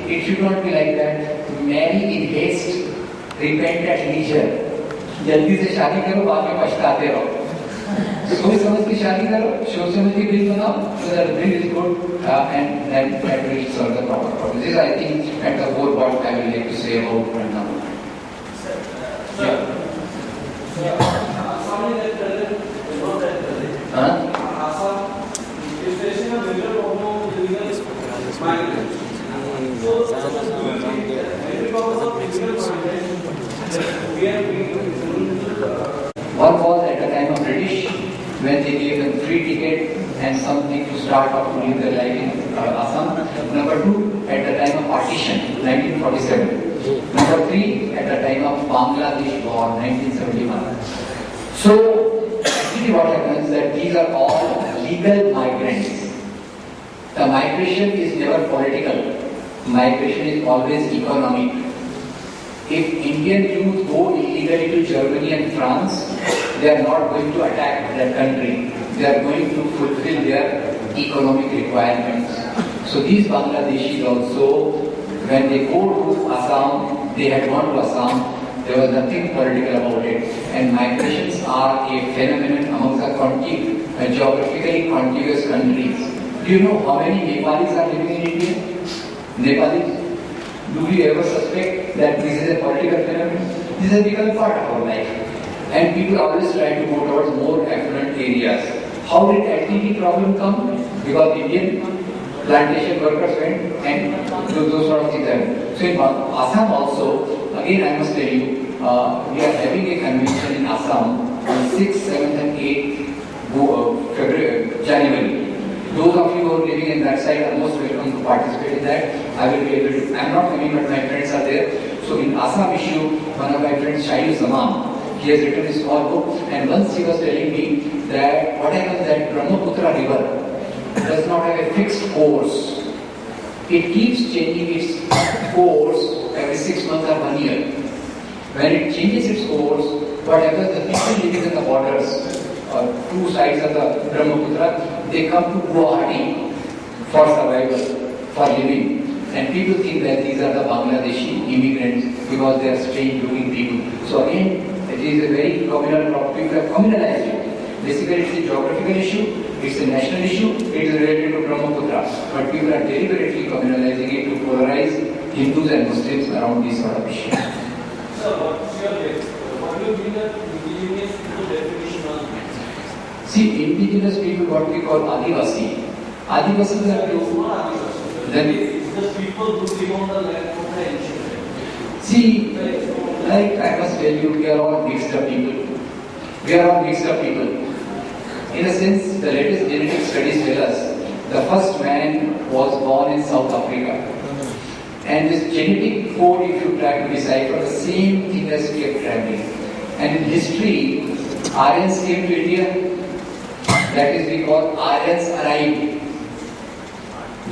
it should not be like that. Marry in haste, repent at leisure. जल्दी से शादी करो, बाद में पछताते रहो. सोच समझ के शादी करो, सोच समझ के बिल बनाओ, so that the bill is good and that will solve the problem. This is, I think, at the core what I will like to say about Khandala. One was at the time of British, when they gave them free ticket and something to start off to live their life in Assam. Number two, at the time of partition, 1947. Number three, at the time of Bangladesh war, 1971. So, actually what happens is that these are all legal migrants. The migration is never political. Migration is always economic. If Indian youth go illegally to Germany and France, they are not going to attack that country. They are going to fulfill their economic requirements. So these Bangladeshis also, when they go to Assam, they had gone to Assam, there was nothing political about it. And migrations are a phenomenon amongst the geographically contiguous countries. Do you know how many Nepalis are living in India? Nepalis? Do we ever suspect that this is a political phenomenon? This has become part of our life. And people always try to go towards more affluent areas. How did activity problem come? Because Indian plantation workers went and those sort of things happened. So in Assam also, again I must tell you, we are having a convention in Assam on 6th, 7th and 8th January. Those of you who are living in that side are most welcome to participate in that. I will be able to, I am not coming but my friends are there. So in Assam issue, one of my friends, Shailu Zaman, he has written a small book and once he was telling me that what happens that Brahmaputra river does not have a fixed course. It keeps changing its course every 6 months or 1 year. When it changes its course, what happens, the people living in the borders, two sides of the Brahmaputra, they come to Guwahati for survival, for living. And people think that these are the Bangladeshi immigrants because they are strange looking people. So again, it is a very communal problem. People have communalized it. Basically, it's a geographical issue, it's a national issue, it is related to Brahmaputra. But people are deliberately communalizing it to polarize Hindus and Muslims around these sort of issues. So, what do you mean that indigenous people definition on? See, indigenous people, what we call Adivasi. Adivasis are then the people who live on the land of the ancient. See, like I must tell you, we are all mixed up people. We are all mixed up people. In a sense, the latest genetic studies tell us the first man was born in South Africa. And this genetic code, if you try to decipher, the same thing has kept traveling. And in history, Aryans came to India. That is, we call Aryans arrived.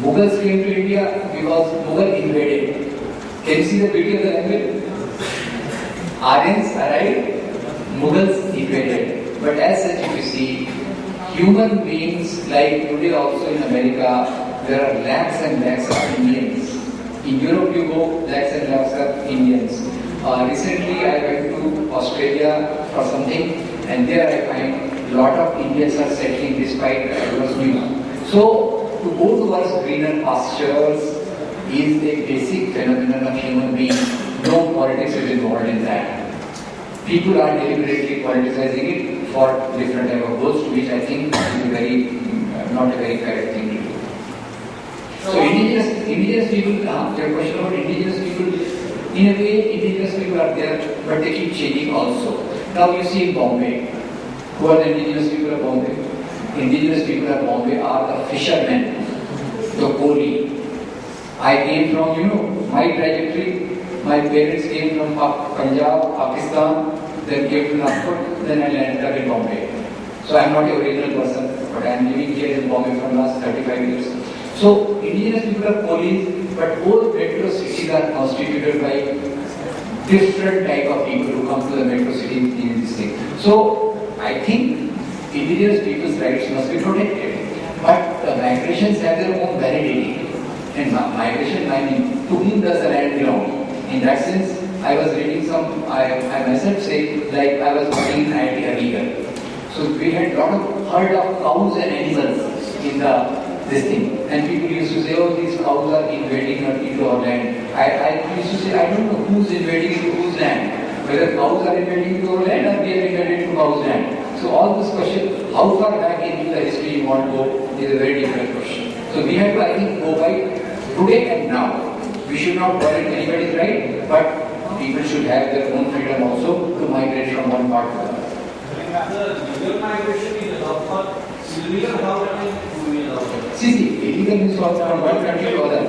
Mughals came to India because Mughal invaded. Can you see the beauty of the language? Aryans arrived, Mughals invaded. But as such, if you see, human beings like today also in America, there are lakhs and lakhs of Indians. In Europe you go, lakhs and lakhs of Indians. Recently I went to Australia for something and there I find a lot of Indians are settling despite adverse news. So, to go towards greener pastures is a basic phenomenon of human beings. No politics is involved in that. People are deliberately politicizing it for different type of goals, which I think is not a very correct thing to do. So indigenous people, your question about indigenous people, in a way indigenous people are there, but they keep changing also. Now you see in Bombay, who are the indigenous people of Bombay? Indigenous people of Bombay are the fishermen, the Koli. I came from, my trajectory, my parents came from Punjab, Pakistan, then came to Nagpur, then I landed up in Bombay. So I am not a original person, but I am living here in Bombay for the last 35 years. So indigenous people are Kolis, but all metro cities are constituted by different type of people who come to the metro city in this thing. So I think indigenous people's rights must be protected. But the migrations have their own validity. And migration, I mean, to whom does the land belong? In that sense, I was reading I myself say, like I was working in HRLN. So we had a lot of herd of cows and animals in this thing. And people used to say, oh, these cows are invading into our land. I used to say, I don't know who's invading into whose land. Whether cows are invading into our land or we are invading into cows' land. So all this question, how far back into the history you want to go, is a very difficult question. So we have to, I think, go by today and now. We should not violate anybody's right, but people should have their own freedom also to migrate from one part to the other. The legal migration is allowed, but illegal how we allow? See, illegal means from one country to other.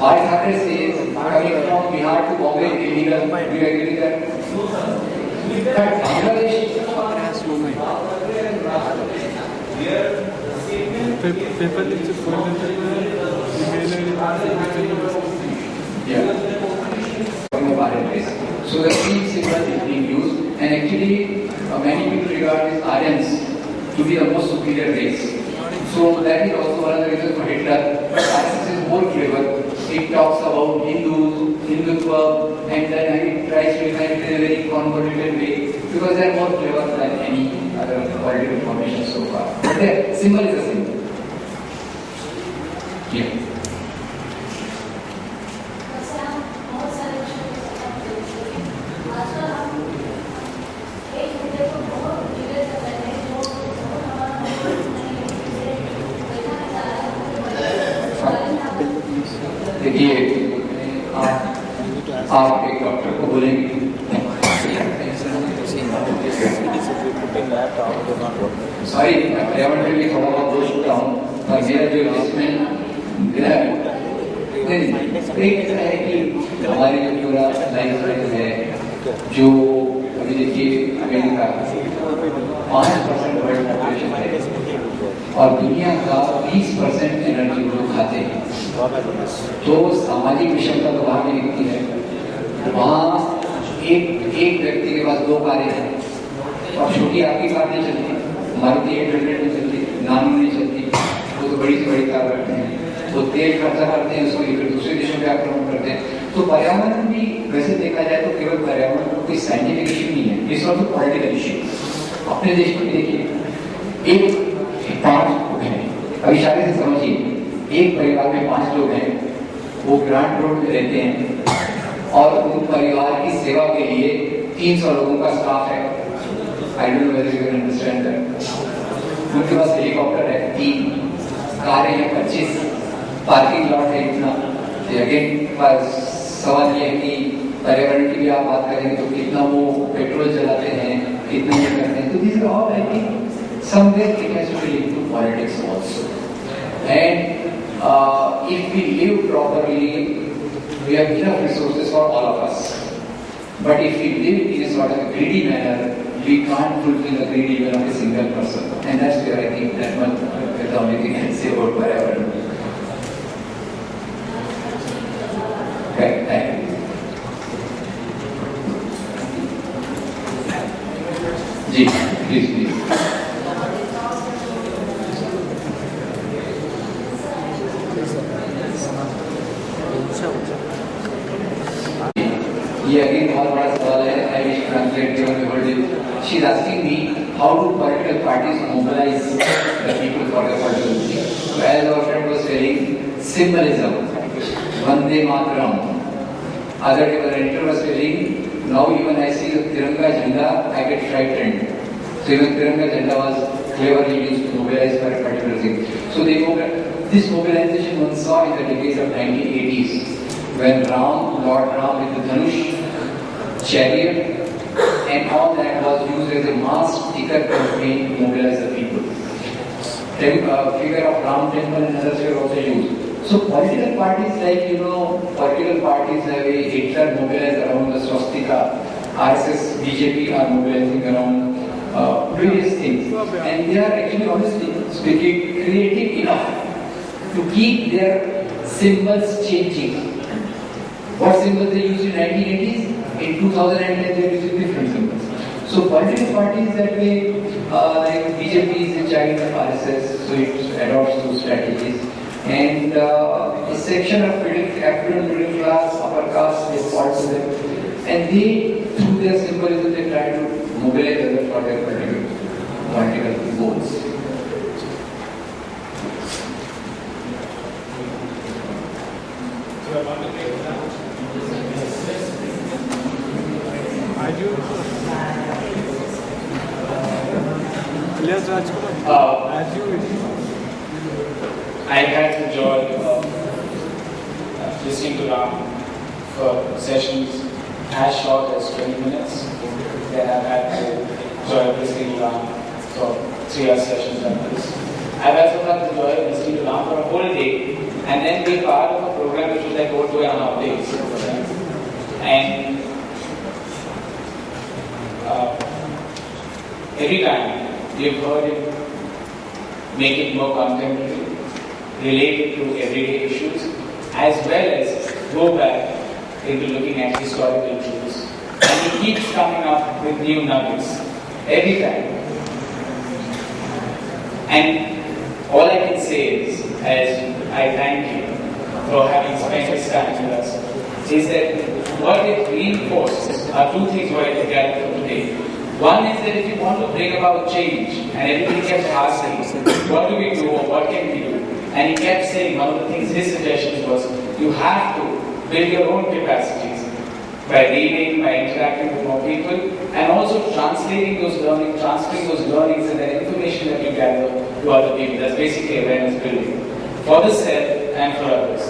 Our Thakre says, coming from Bihar to Bombay is illegal. Do you agree with that? No, sir. But Bangladesh, so the same symbol is being used, and actually many people regard these Aryans to be the most superior race. So that is also one of the reasons for Hitler. RSS is more clever. It talks about Hindus, Hindutva, and then it tries to define it in a very convoluted way because they are more clever than any other political formation so far. But the symbol is the symbol. Yeah. देखिए आप एक doctor को बोलेंगे sorry मैं पर्यावरण के लिए थोड़ा बहुत बोल चुका हूँ और मेरा जो इसमें एक ऐसा है कि हमारी जो पूरा लाइफ है जो अभी देखिए अमेरिका 5% वर्ल्ड पॉपुलेशन है और दुनिया का 20% एनर्जी लोग खाते हैं तो सामाजिक विषमता तो वहाँ भी दिखती है वहाँ एक व्यक्ति के पास 2 कारें हैं और छोटी आपकी कार नहीं चलती मारुति 800 नहीं चलती नानो नहीं चलती वो तो बड़ी से बड़ी कार रखते हैं वो तेल खर्चा करते हैं उसको लेकर दूसरे देशों में आक्रमण करते हैं तो पर्यावरण भी वैसे देखा जाए तो केवल पर्यावरण कोई साइंटिफिक इश्यू नहीं है इस वक्त पॉलिटिकल इश्यू अपने देश में देखिए एक 5 लोग हैं अभी इशारे से समझिए एक परिवार में 5 लोग हैं वो ग्रांट रोड में रहते हैं और उन परिवार की सेवा के लिए 300 लोगों का स्टाफ है I don't know whether you can understand that उनके पास हेलीकॉप्टर है 3 कारें हैं 25 पार्किंग लॉट है इतना अगेन सवाल ये है कि पर्यावरण की भी आप बात करेंगे तो कितना वो पेट्रोल जलाते हैं कितना ये करते हैं तो this all I think somewhere it has to be linked to politics also. And if we live properly, we have enough resources for all of us. But if we live in a sort of a greedy manner, we can't fulfill the greed even of a single person. And that's where I think that much the only thing I can say about whatever. Okay, thank you. Ji, please. ये again बहुत बड़ा सवाल है I wish translate given the word she is asking me how do political parties mobilise the people for the political so as our friend was telling symbolism Vande Mataram other day one editor was telling now even I see the tiranga jhanda I get frightened so even tiranga jhanda was cleverly used to mobilize for a particular thing so this mobilization one saw in the decades of 1980s when Lord Ram with the Dhanush chariot and all that was used as a mass sticker campaign to mobilize the people. Figure of Ram temple and others were also used. So political parties political parties have a Hitler mobilized around the swastika, RSS, BJP are mobilizing around various things and they are actually honestly speaking creative enough to keep their symbols changing. What symbols they used in 1980s? In 2010 they are using different symbols. So political parties that way, like BJP is a child of RSS, so it adopts those strategies. And a section of affluent middle class, upper caste, they fought to them. And they, through their symbolism, they try to mobilize others for their political goals. I had the joy of listening to Ram for sessions as short as 20 minutes. Then I've had the joy of listening to Ram for 3-hour sessions like this. I've also had the joy of listening to Ram for a whole day and then be part of a program which was like over 2.5 days. And every time we've heard him make it more contemporary, relate it to everyday issues, as well as go back into looking at historical truths. And he keeps coming up with new nuggets every time. And all I can say is, as I thank you for having spent this time with us, is that what it reinforces are two things what I can gather from today. One is that if you want to bring about change, and everybody kept asking, what do we do or what can we do? And he kept saying, one of the things his suggestions was, you have to build your own capacities by reading, by interacting with more people, and also translating those learnings, transferring those learnings and the information that you gather to other people. That's basically awareness building for the self and for others.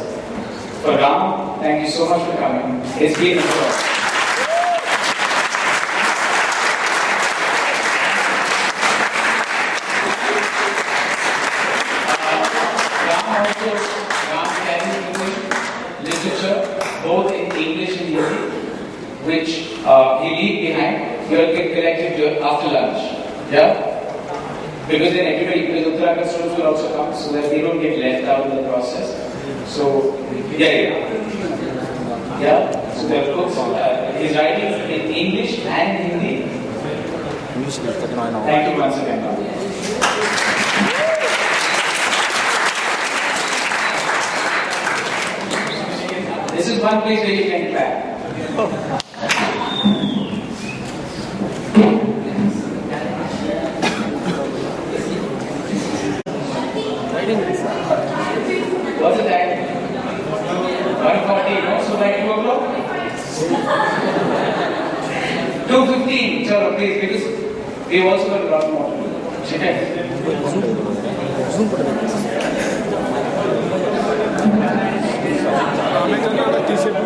For Ram, thank you so much for coming. It's been a joy. Both in English and Hindi, which he leave behind. You will get collected after lunch. Yeah? Because then everybody, because Uttarakhand students will also come, so that they don't get left out in the process. So, yeah. So the books, he's writing in English and Hindi. Thank you once again. This is one place where you can clap. What's the time? 1:40, no? So like 2 o'clock? 2:15, chalo, please, because we've also got a lot more. Zoom